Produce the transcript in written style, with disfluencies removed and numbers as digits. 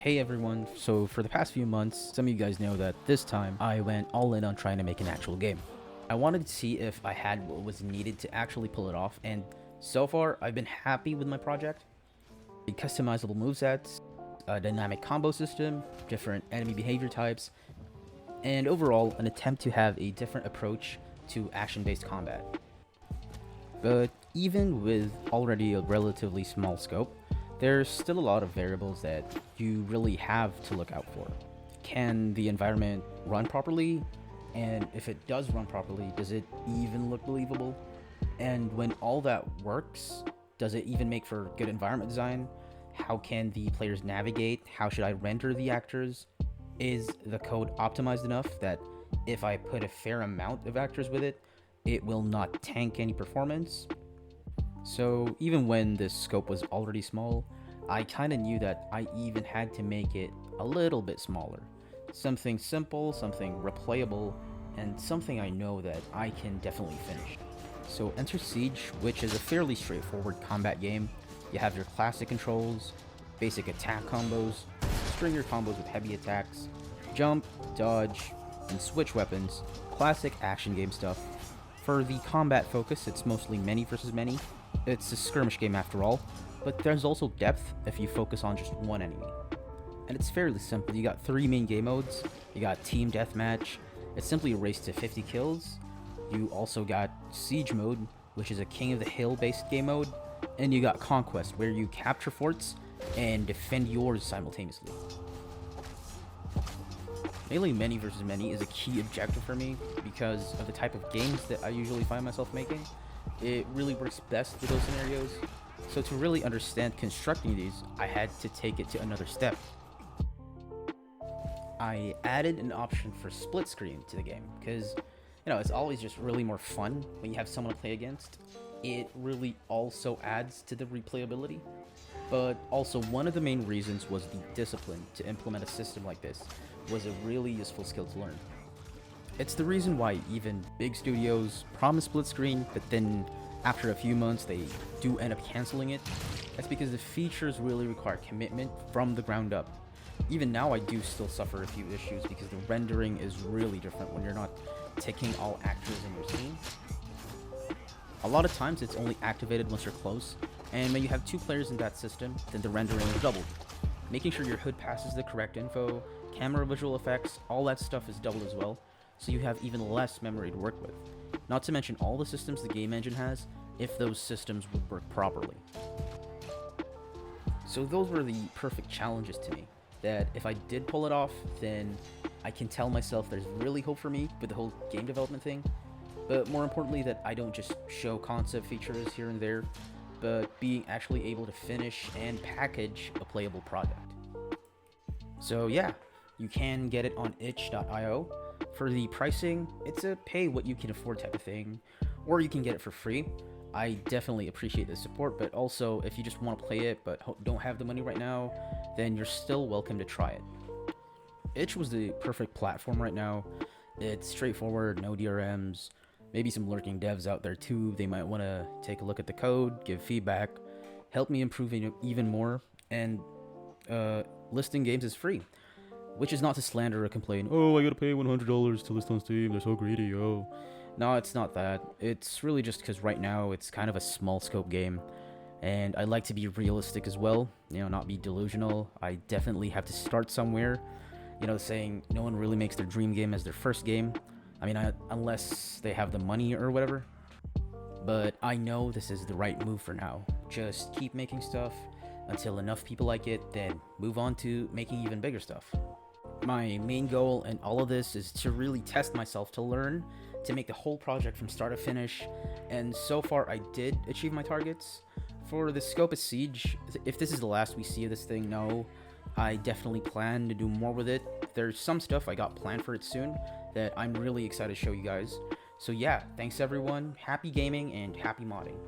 Hey everyone, so for the past few months, some of you guys know that this time I went all in on trying to make an actual game. I wanted to see if I had what was needed to actually pull it off, and so far I've been happy with my project. The customizable movesets, a dynamic combo system, different enemy behavior types, and overall an attempt to have a different approach to action-based combat. But even with already a relatively small scope, there's still a lot of variables that you really have to look out for. Can the environment run properly? And if it does run properly, does it even look believable? And when all that works, does it even make for good environment design? How can the players navigate? How should I render the actors? Is the code optimized enough that if I put a fair amount of actors with it, it will not tank any performance? So even when this scope was already small, I kinda knew that I even had to make it a little bit smaller. Something simple, something replayable, and something I know that I can definitely finish. So enter Siege, which is a fairly straightforward combat game. You have your classic controls, basic attack combos, string your combos with heavy attacks, jump, dodge, and switch weapons, classic action game stuff. For the combat focus, it's mostly many versus many. It's a skirmish game after all, but there's also depth if you focus on just one enemy. And it's fairly simple. You got three main game modes. You got Team Deathmatch. It's simply a race to 50 kills. You also got Siege mode, which is a King of the Hill based game mode. And you got Conquest, where you capture forts and defend yours simultaneously. Mainly many versus many is a key objective for me because of the type of games that I usually find myself making. It really works best for those scenarios. So to really understand constructing these, I had to take it to another step. I added an option for split screen to the game because, it's always just really more fun when you have someone to play against. It really also adds to the replayability. But also one of the main reasons was the discipline to implement a system like this was a really useful skill to learn. It's the reason why even big studios promise split screen, but then after a few months they do end up canceling it. That's because the features really require commitment from the ground up. Even now I do still suffer a few issues because the rendering is really different when you're not taking all actors in your scene. A lot of times it's only activated once you're close, and when you have two players in that system, then the rendering is doubled. Making sure your HUD passes the correct info, camera visual effects, all that stuff is doubled as well, so you have even less memory to work with. Not to mention all the systems the game engine has, if those systems would work properly. So those were the perfect challenges to me, that if I did pull it off, then I can tell myself there's really hope for me with the whole game development thing, but more importantly that I don't just show concept features here and there, but being actually able to finish and package a playable project. So yeah, you can get it on itch.io. For the pricing, it's a pay what you can afford type of thing, or you can get it for free. I definitely appreciate the support, but also if you just want to play it but don't have the money right now, then you're still welcome to try it. Itch was the perfect platform right now. It's straightforward, no DRMs, maybe some lurking devs out there too. They might want to take a look at the code, give feedback, help me improve it even more, and listing games is free. Which is not to slander or complain, oh, I gotta pay $100 to list on Steam, they're so greedy, oh. No, it's not that. It's really just because right now it's kind of a small scope game. And I like to be realistic as well, not be delusional. I definitely have to start somewhere. Saying no one really makes their dream game as their first game. Unless they have the money or whatever. But I know this is the right move for now. Just keep making stuff until enough people like it, then move on to making even bigger stuff. My main goal in all of this is to really test myself, to learn, to make the whole project from start to finish, and so far I did achieve my targets. For the scope of Siege, if this is the last we see of this thing, no, I definitely plan to do more with it. There's some stuff I got planned for it soon that I'm really excited to show you guys. So yeah, thanks everyone, happy gaming and happy modding.